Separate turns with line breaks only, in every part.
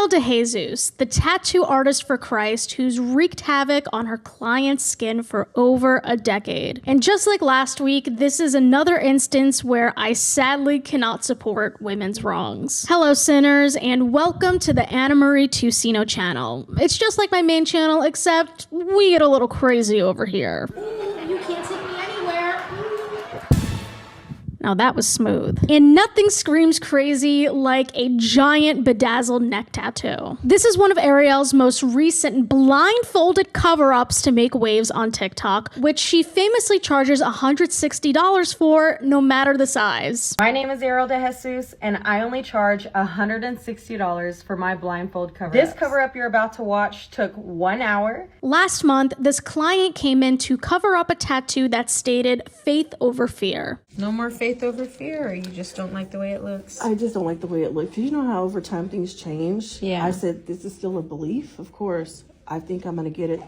Ariel DeJesus, the tattoo artist for Christ who's wreaked havoc on her client's skin for over a decade. And just like last week, this is another instance where I sadly cannot support women's wrongs. Hello sinners, and welcome to the Annamarie Tusino channel. It's just like my main channel, except we get a little crazy over here. You can't take me anywhere. Now that was smooth. And nothing screams crazy like a giant bedazzled neck tattoo. This is one of Ariel's most recent blindfolded cover-ups to make waves on TikTok, which she famously charges $160 for, no matter the size.
My name is Ariel DeJesus, and I only charge $160 for my blindfold cover-up. This cover-up you're about to watch took 1 hour.
Last month, this client came in to cover up a tattoo that stated faith over fear.
No more faith over fear, or you just don't like the way it looks?
I just don't like the way it looks. You know how over time things change?
Yeah.
I said, this is still a belief, of course. I think I'm going to get it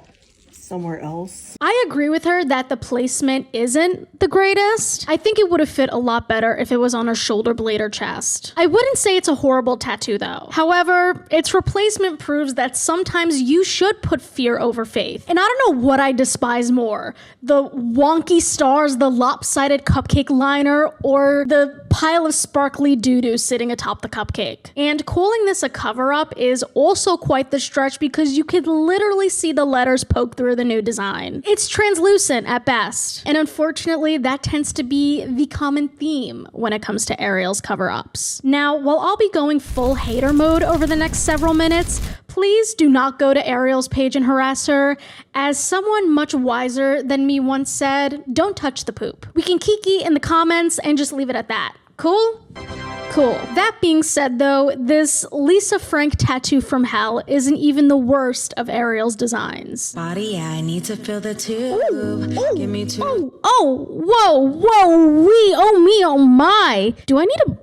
somewhere else.
I agree with her that the placement isn't the greatest. I think it would have fit a lot better if it was on her shoulder blade or chest. I wouldn't say it's a horrible tattoo though. However, its replacement proves that sometimes you should put fear over faith. And I don't know what I despise more, the wonky stars, the lopsided cupcake liner, or the pile of sparkly doo-doo sitting atop the cupcake. And calling this a cover-up is also quite the stretch because you could literally see the letters poke through the new design. It's translucent at best, and unfortunately that tends to be the common theme when it comes to Ariel's cover-ups. Now, while I'll be going full hater mode over the next several minutes, please do not go to Ariel's page and harass her. As someone much wiser than me once said, don't touch the poop. We can kiki in the comments and just leave it at that. Cool? Cool. That being said though, this Lisa Frank tattoo from hell isn't even the worst of Ariel's designs.
Body, I need to feel the tube. Give me two.
Oh my. Do I need to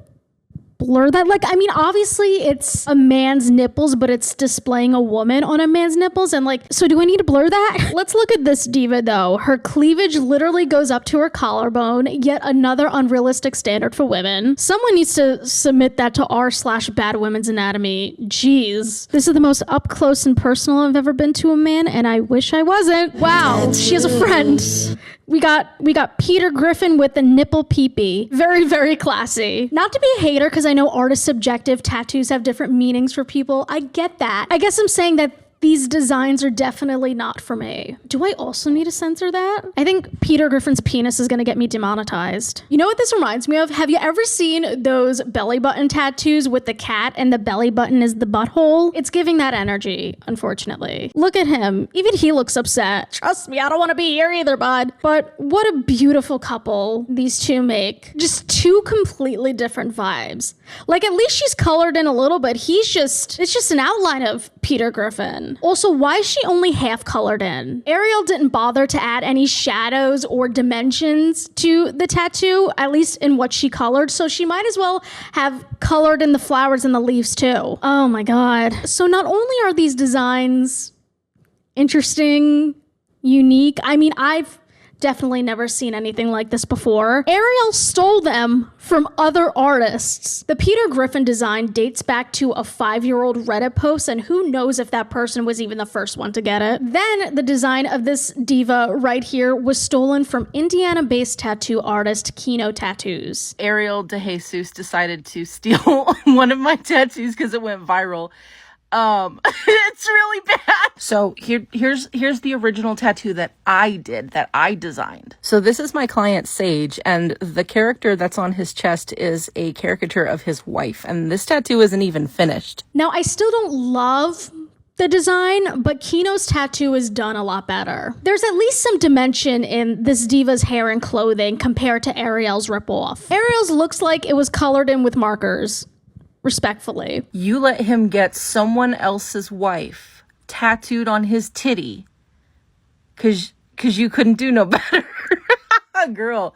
blur that? Like, I mean, obviously it's a man's nipples, but it's displaying a woman on a man's nipples, and like, so do I need to blur that? Let's look at this diva though. Her cleavage literally goes up to her collarbone, yet another unrealistic standard for women. Someone needs to submit that to r/bad women's anatomy. Jeez. This is the most up close and personal I've ever been to a man, and I wish I wasn't. Wow, she has a friend. We got Peter Griffin with the nipple peepee. Very, very classy. Not to be a hater, because I know art is subjective, tattoos have different meanings for people. I get that. I guess I'm saying that these designs are definitely not for me. Do I also need to censor that? I think Peter Griffin's penis is gonna get me demonetized. You know what this reminds me of? Have you ever seen those belly button tattoos with the cat and the belly button is the butthole? It's giving that energy, unfortunately. Look at him. Even he looks upset. Trust me, I don't want to be here either, bud. But what a beautiful couple these two make. Just two completely different vibes. Like, at least she's colored in a little bit. It's just an outline of Peter Griffin. Also, why is she only half colored in? Ariel didn't bother to add any shadows or dimensions to the tattoo, at least in what she colored, so she might as well have colored in the flowers and the leaves too. Oh my god. So not only are these designs interesting, unique, I mean, I've definitely never seen anything like this before. Ariel stole them from other artists. The Peter Griffin design dates back to a 5-year-old Reddit post, and who knows if that person was even the first one to get it. Then the design of this diva right here was stolen from Indiana-based tattoo artist Kino Tattoos.
Ariel DeJesus decided to steal one of my tattoos because it went viral. It's really bad. So here's the original tattoo that I designed. So this is my client Sage, and the character that's on his chest is a caricature of his wife, and this tattoo isn't even finished.
Now, I still don't love the design, but Kino's tattoo is done a lot better. There's at least some dimension in this diva's hair and clothing compared to Ariel's ripoff. Ariel's looks like it was colored in with markers. Respectfully.
You let him get someone else's wife tattooed on his titty cause you couldn't do no better. Girl,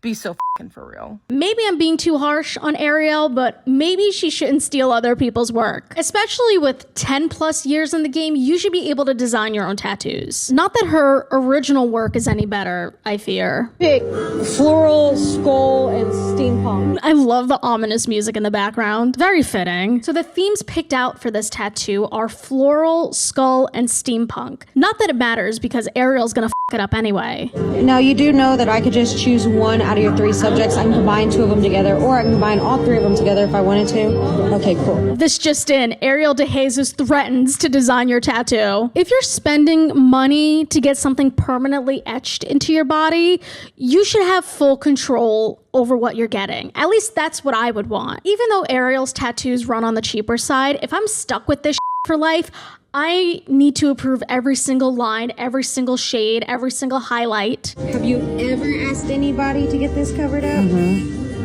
Be so fucking for real.
Maybe I'm being too harsh on Ariel, but maybe she shouldn't steal other people's work. Especially with 10 plus years in the game, you should be able to design your own tattoos. Not that her original work is any better, I fear.
Pick floral, skull, and steampunk.
I love the ominous music in the background. Very fitting. So the themes picked out for this tattoo are floral, skull, and steampunk. Not that it matters because Ariel's gonna it up anyway.
Now, you do know that I could just choose one out of your 3 subjects. I can combine 2 of them together, or I can combine all 3 of them together if I wanted to. Okay, cool.
This just in, Ariel de Jesus threatens to design your tattoo. If you're spending money to get something permanently etched into your body, you should have full control over what you're getting. At least that's what I would want. Even though Ariel's tattoos run on the cheaper side, if I'm stuck with this for life, I need to approve every single line, every single shade, every single highlight.
Have you ever asked anybody to get this covered up?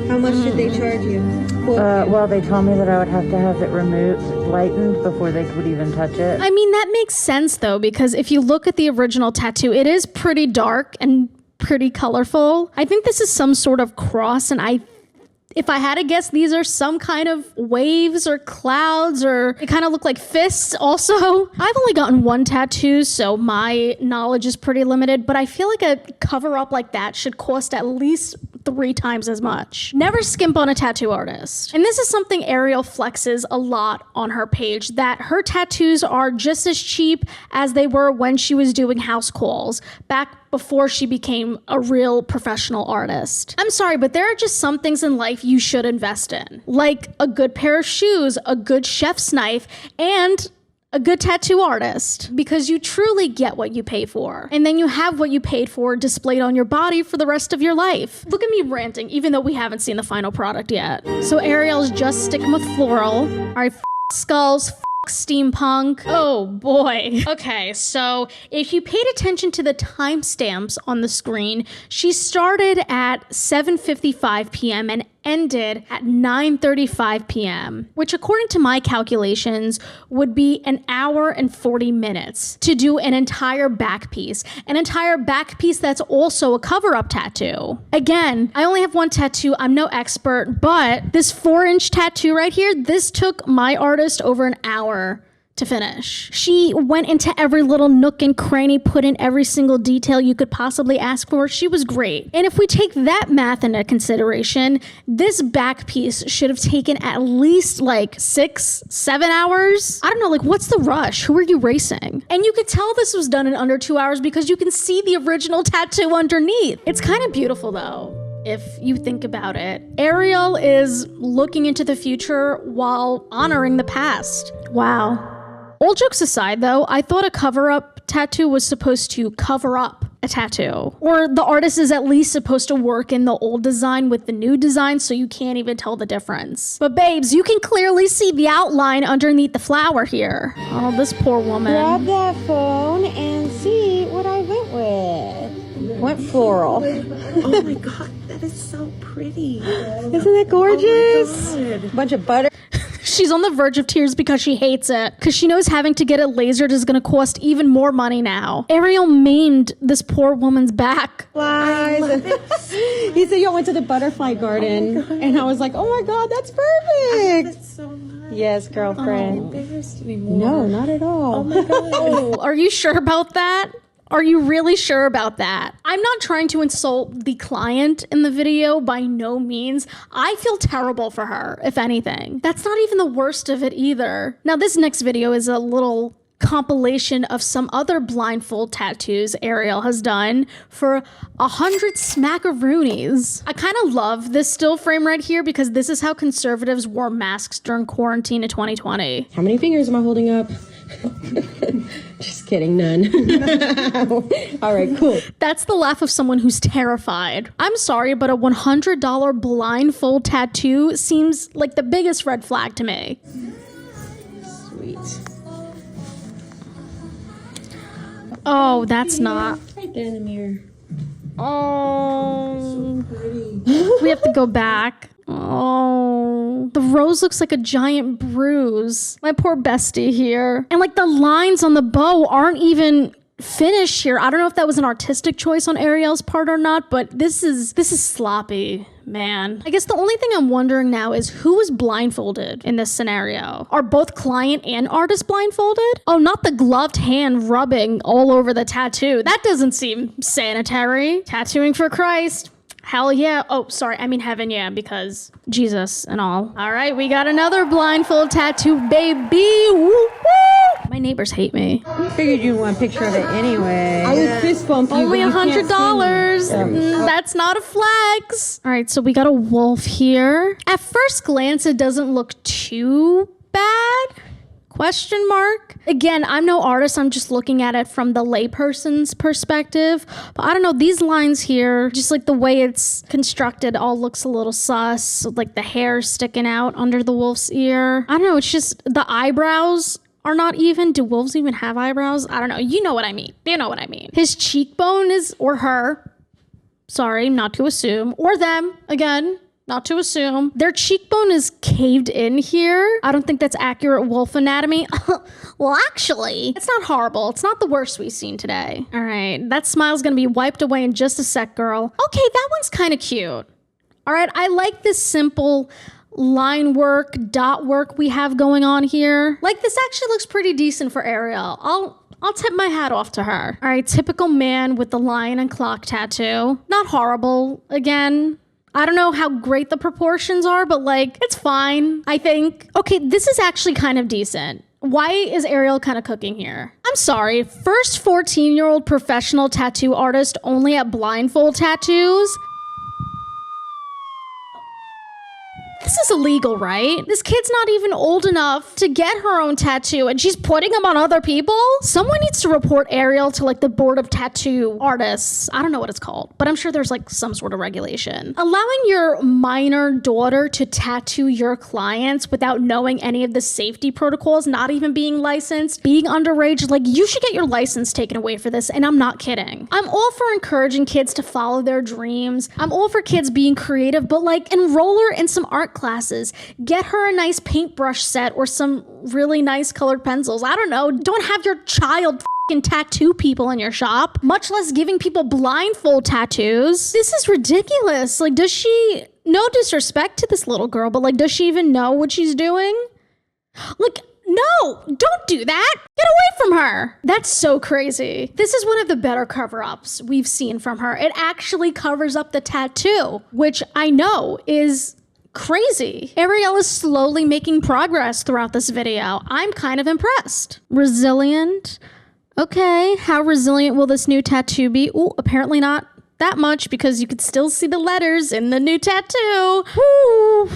How much did they charge you?
Well, they told me that I would have to have it removed, lightened, before they would even touch it.
I mean, that makes sense though, because if you look at the original tattoo, it is pretty dark and pretty colorful. I think this is some sort of cross, and if I had to guess, these are some kind of waves or clouds, or they kind of look like fists also. I've only gotten 1 tattoo, so my knowledge is pretty limited, but I feel like a cover-up like that should cost at least 3 times as much. Never skimp on a tattoo artist. And this is something Ariel flexes a lot on her page, that her tattoos are just as cheap as they were when she was doing house calls, back before she became a real professional artist. I'm sorry, but there are just some things in life you should invest in. Like a good pair of shoes, a good chef's knife, and a good tattoo artist, because you truly get what you pay for. And then you have what you paid for displayed on your body for the rest of your life. Look at me ranting, even though we haven't seen the final product yet. So Ariel's just sticking with floral. All right, skulls, steampunk. Oh boy. Okay, so if you paid attention to the timestamps on the screen, she started at 7:55 p.m. and ended at 9:35 p.m., which according to my calculations would be an hour and 40 minutes to do an entire back piece. An entire back piece that's also a cover-up tattoo. Again, I only have 1 tattoo. I'm no expert, but this 4-inch tattoo right here, this took my artist over an hour to finish. She went into every little nook and cranny, put in every single detail you could possibly ask for. She was great. And if we take that math into consideration, this back piece should have taken at least like 6-7 hours. I don't know, like what's the rush? Who are you racing? And you could tell this was done in under 2 hours because you can see the original tattoo underneath. It's kind of beautiful though, if you think about it. Ariel is looking into the future while honoring the past. Wow. All jokes aside though, I thought a cover-up tattoo was supposed to cover up a tattoo. Or the artist is at least supposed to work in the old design with the new design so you can't even tell the difference. But babes, you can clearly see the outline underneath the flower here. Oh, this poor woman.
Grab that phone and see what I went with. Went floral.
Oh my God, that is so pretty.
Isn't that gorgeous?
Oh my God.
Bunch of butter.
She's on the verge of tears because she hates it. Because she knows having to get it lasered is going to cost even more money now. Ariel maimed this poor woman's back.
Flies. He said you went to the butterfly garden. And I was like, oh my God, that's perfect.
That's so nice.
Yes, girlfriend.
Embarrassed anymore.
No, not at all.
Oh my God.
Oh, are you sure about that? Are you really sure about that? I'm not trying to insult the client in the video, by no means. I feel terrible for her, if anything. That's not even the worst of it either. Now, this next video is a little compilation of some other blindfold tattoos Ariel has done for 100 smackaroonies. I kind of love this still frame right here because this is how conservatives wore masks during quarantine in 2020.
How many fingers am I holding up? Just kidding, none. All right, cool.
That's the laugh of someone who's terrified. I'm sorry, but a $100 blindfold tattoo seems like the biggest red flag to me.
Sweet.
Oh, that's not.
Right there in the mirror.
Oh. We have to go back. Oh, the rose looks like a giant bruise. My poor bestie here. And like the lines on the bow aren't even finish here. I don't know if that was an artistic choice on Ariel's part or not, but this is sloppy, man. I guess the only thing I'm wondering now is who was blindfolded in this scenario? Are both client and artist blindfolded? Oh, not the gloved hand rubbing all over the tattoo. That doesn't seem sanitary. Tattooing for Christ. Hell yeah. Oh, sorry. I mean heaven, yeah, because Jesus and all. All right, we got another blindfold tattoo, baby. Woo woo. My neighbors hate me.
I figured you'd want a picture of it anyway. I would fist bump you.
Only $100. That's not a flex. All right, so we got a wolf here. At first glance, it doesn't look too bad. Question mark. Again, I'm no artist. I'm just looking at it from the layperson's perspective. But I don't know, these lines here, just like the way it's constructed, all looks a little sus. Like the hair sticking out under the wolf's ear. I don't know, it's just the eyebrows are not even. Do wolves even have eyebrows? I don't know. You know what I mean. You know what I mean. His cheekbone is, or her, sorry, not to assume, or them, again, not to assume. Their cheekbone is caved in here. I don't think that's accurate wolf anatomy. Well, actually, it's not horrible. It's not the worst we've seen today. All right, that smile's gonna be wiped away in just a sec, girl. Okay, that one's kind of cute. All right, I like this simple line work, dot work we have going on here. Like, this actually looks pretty decent for Ariel. I'll tip my hat off to her. All right, typical man with the lion and clock tattoo. Not horrible. Again, I don't know how great the proportions are, but like, it's fine, I think. Okay, this is actually kind of decent. Why is Ariel kind of cooking here? I'm sorry, first 14-year-old professional tattoo artist only at Blindfold Tattoos? This is illegal, right? This kid's not even old enough to get her own tattoo and she's putting them on other people? Someone needs to report Ariel to like the board of tattoo artists. I don't know what it's called, but I'm sure there's like some sort of regulation. Allowing your minor daughter to tattoo your clients without knowing any of the safety protocols, not even being licensed, being underage, like you should get your license taken away for this, and I'm not kidding. I'm all for encouraging kids to follow their dreams. I'm all for kids being creative, but like enroll her in some art classes. Get her a nice paintbrush set or some really nice colored pencils. I don't know. Don't have your child tattoo people in your shop, much less giving people blindfold tattoos. This is ridiculous. Like, does she, no disrespect to this little girl, but like, does she even know what she's doing? Like, no, don't do that. Get away from her. That's so crazy. This is one of the better cover-ups we've seen from her. It actually covers up the tattoo, which I know is crazy. Ariel is slowly making progress throughout this video. I'm kind of impressed. Resilient. Okay, how resilient will this new tattoo be? Ooh, apparently not that much because you could still see the letters in the new tattoo. Woo.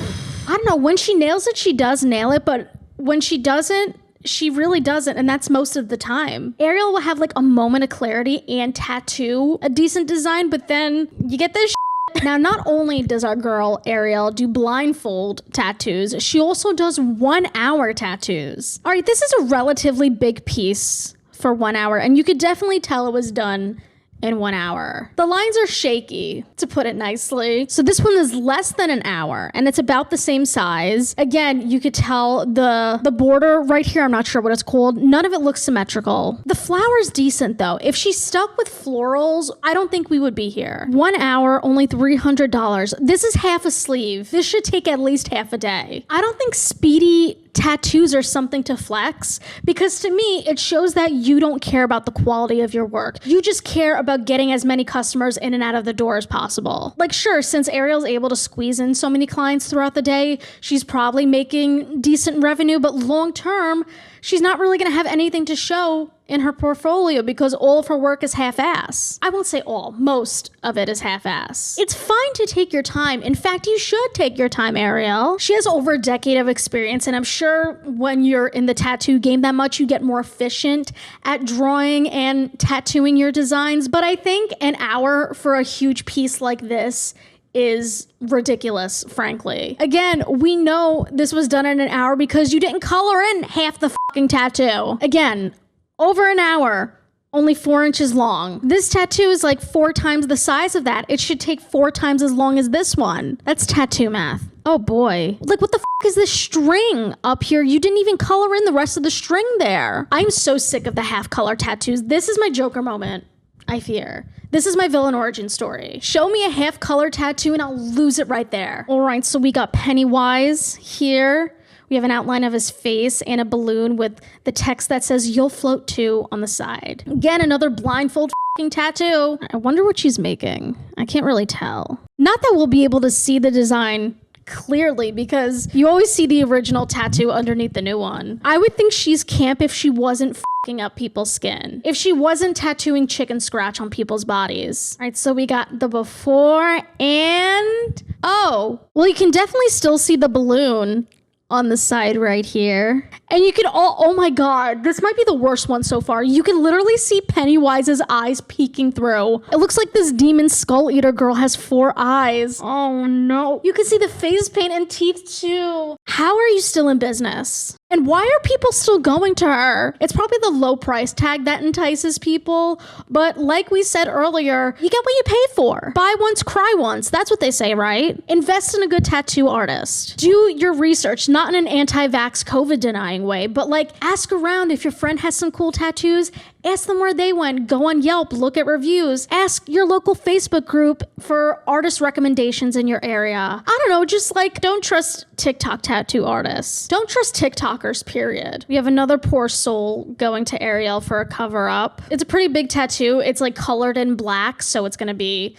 I don't know, when she nails it, she does nail it, but when she doesn't, she really doesn't, and that's most of the time. Ariel will have like a moment of clarity and tattoo a decent design, but then you get this Now, not only does our girl Ariel do blindfold tattoos, she also does 1 hour tattoos. All right, this is a relatively big piece for 1 hour, and you could definitely tell it was done in 1 hour. The lines are shaky, to put it nicely. So this one is less than an hour, and it's about the same size. Again, you could tell the border right here, I'm not sure what it's called. None of it looks symmetrical. The flower's decent though. If she stuck with florals, I don't think we would be here. 1 hour, only $300. This is half a sleeve. This should take at least half a day. I don't think speedy tattoos are something to flex, because to me, it shows that you don't care about the quality of your work. You just care about getting as many customers in and out of the door as possible. Like, sure, since Ariel's able to squeeze in so many clients throughout the day, she's probably making decent revenue, but long term, she's not really gonna have anything to show in her portfolio because all of her work is half-ass. I won't say all, most of it is half-ass. It's fine to take your time. In fact, you should take your time, Ariel. She has over a decade of experience, and I'm sure when you're in the tattoo game that much, you get more efficient at drawing and tattooing your designs. But I think an hour for a huge piece like this is ridiculous, frankly. Again, we know this was done in an hour because you didn't color in half the fucking tattoo. Again, over an hour, only 4 inches long. This tattoo is like 4 times the size of that. It should take 4 times as long as this one. That's tattoo math. Oh boy. Like, what the is this string up here? You didn't even color in the rest of the string there. I'm so sick of the half color tattoos. This is my Joker moment, I fear. This is my villain origin story. Show me a half color tattoo and I'll lose it right there. All right, so we got Pennywise here. We have an outline of his face and a balloon with the text that says, "You'll float too" on the side. Again, another blindfold tattoo. I wonder what she's making. I can't really tell. Not that we'll be able to see the design clearly, because you always see the original tattoo underneath the new one. I would think she's camp if she wasn't fucking up people's skin. If she wasn't tattooing chicken scratch on people's bodies. All right, so we got the before and... oh, well, you can definitely still see the balloon on the side right here. And you can oh my god, this might be the worst one so far. You can literally see Pennywise's eyes peeking through. It looks like this demon skull eater girl has 4 eyes. Oh no. You can see the face paint and teeth too. How are you still in business? And why are people still going to her? It's probably the low price tag that entices people. But like we said earlier, you get what you pay for. Buy once, cry once. That's what they say, right? Invest in a good tattoo artist. Do your research, not in an anti-vax COVID denying way, but like ask around if your friend has some cool tattoos. Ask them where they went. Go on Yelp, look at reviews. Ask your local Facebook group for artist recommendations in your area. I don't know, just like don't trust TikTok tattoo artists. Don't trust TikTokers, period. We have another poor soul going to Ariel for a cover up. It's a pretty big tattoo. It's like colored in black, so it's gonna be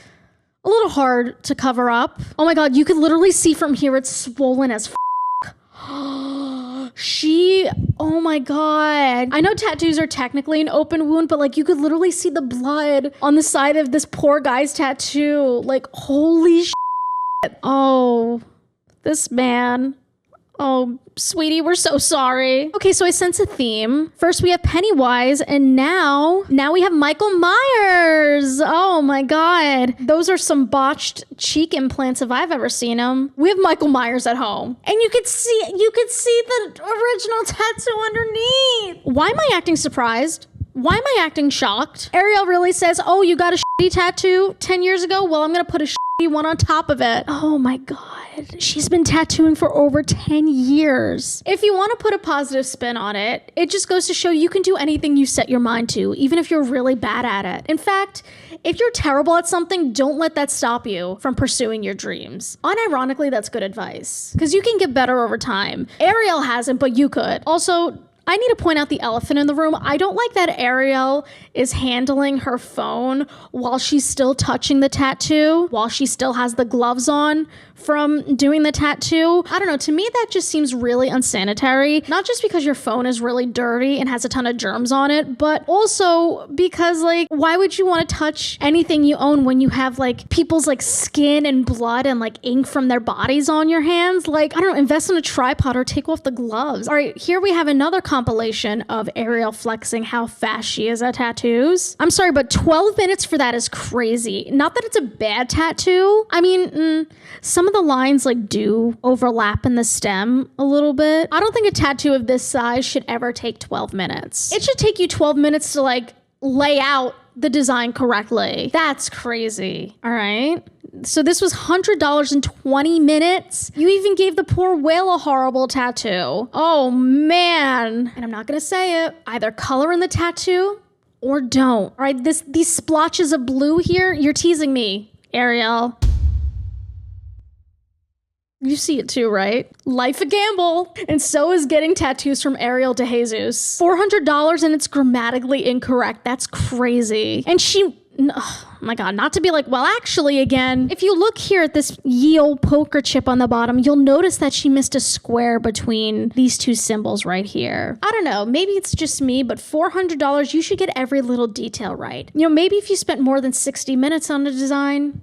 a little hard to cover up. Oh my god, you could literally see from here it's swollen as oh my god. I know tattoos are technically an open wound, but like you could literally see the blood on the side of this poor guy's tattoo. Like, holy shit. Oh, this man. Oh, sweetie, we're so sorry. Okay, so I sense a theme. First we have Pennywise, and now we have Michael Myers. Oh my god. Those are some botched cheek implants if I've ever seen them. We have Michael Myers at home. And you could see the original tattoo underneath. Why am I acting surprised? Why am I acting shocked? Ariel really says, oh, you got a shitty tattoo 10 years ago? Well, I'm gonna put a shitty one on top of it. Oh my god. She's been tattooing for over 10 years. If you want to put a positive spin on it, it just goes to show you can do anything you set your mind to, even if you're really bad at it. In fact, if you're terrible at something, don't let that stop you from pursuing your dreams. Unironically, that's good advice, because you can get better over time. Ariel hasn't, but you could. Also, I need to point out the elephant in the room. I don't like that Ariel is handling her phone while she's still touching the tattoo, while she still has the gloves on from doing the tattoo. I don't know, to me that just seems really unsanitary. Not just because your phone is really dirty and has a ton of germs on it, but also because like, why would you want to touch anything you own when you have like people's like skin and blood and like ink from their bodies on your hands? Like, I don't know, invest in a tripod or take off the gloves. All right, here we have another compilation of Ariel flexing how fast she is at tattoos. I'm sorry, but 12 minutes for that is crazy. Not that it's a bad tattoo. I mean, some of the lines like do overlap in the stem a little bit. I don't think a tattoo of this size should ever take 12 minutes. It should take you 12 minutes to like lay out the design correctly. That's crazy. All right. So this was $100 in 20 minutes. You even gave the poor whale a horrible tattoo. Oh man. And I'm not gonna say it. Either color in the tattoo or don't. All right, these splotches of blue here, you're teasing me, Ariel. You see it too, right? Life a gamble. And so is getting tattoos from Ariel de Jesus. $400 and it's grammatically incorrect. That's crazy. And she... oh my god, not to be like, well, actually, again, if you look here at this ye old poker chip on the bottom, you'll notice that she missed a square between these two symbols right here. I don't know, maybe it's just me, but $400, you should get every little detail right. You know, maybe if you spent more than 60 minutes on a design,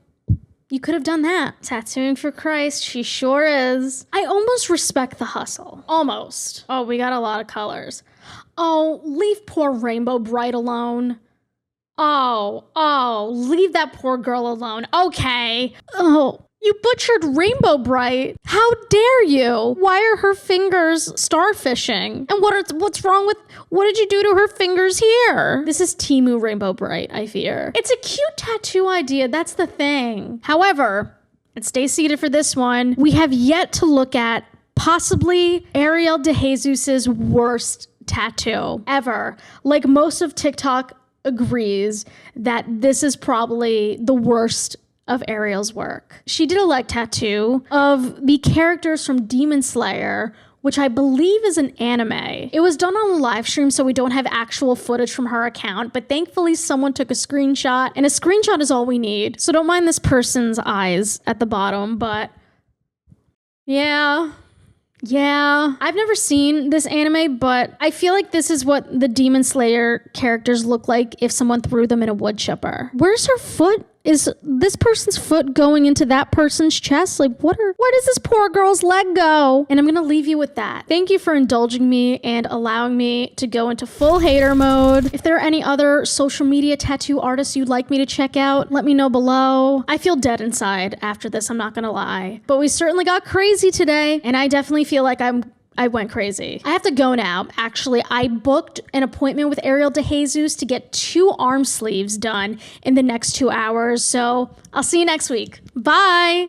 you could have done that. Tattooing for Christ, she sure is. I almost respect the hustle. Almost. Oh, we got a lot of colors. Oh, leave poor Rainbow Bright alone. Oh, leave that poor girl alone. Okay. Oh, you butchered Rainbow Bright. How dare you? Why are her fingers starfishing? And what's wrong with, what did you do to her fingers here? This is Temu Rainbow Bright, I fear. It's a cute tattoo idea, that's the thing. However, And stay seated for this one. We have yet to look at possibly Ariel de Jesus's worst tattoo ever. Like, most of TikTok agrees that this is probably the worst of Ariel's work. She did a leg tattoo of the characters from Demon Slayer, which I believe is an anime. It was done on a live stream, so we don't have actual footage from her account, but thankfully someone took a screenshot, and a screenshot is all we need. So don't mind this person's eyes at the bottom, but yeah. I've never seen this anime, but I feel like this is what the Demon Slayer characters look like if someone threw them in a wood chipper. Where's her foot? Is this person's foot going into that person's chest? Like, where does this poor girl's leg go? And I'm gonna leave you with that. Thank you for indulging me and allowing me to go into full hater mode. If there are any other social media tattoo artists you'd like me to check out, let me know below. I feel dead inside after this, I'm not gonna lie. But we certainly got crazy today, and I definitely feel like I went crazy. I have to go now. Actually, I booked an appointment with Ariel de Jesus to get 2 arm sleeves done in the next 2 hours. So I'll see you next week. Bye.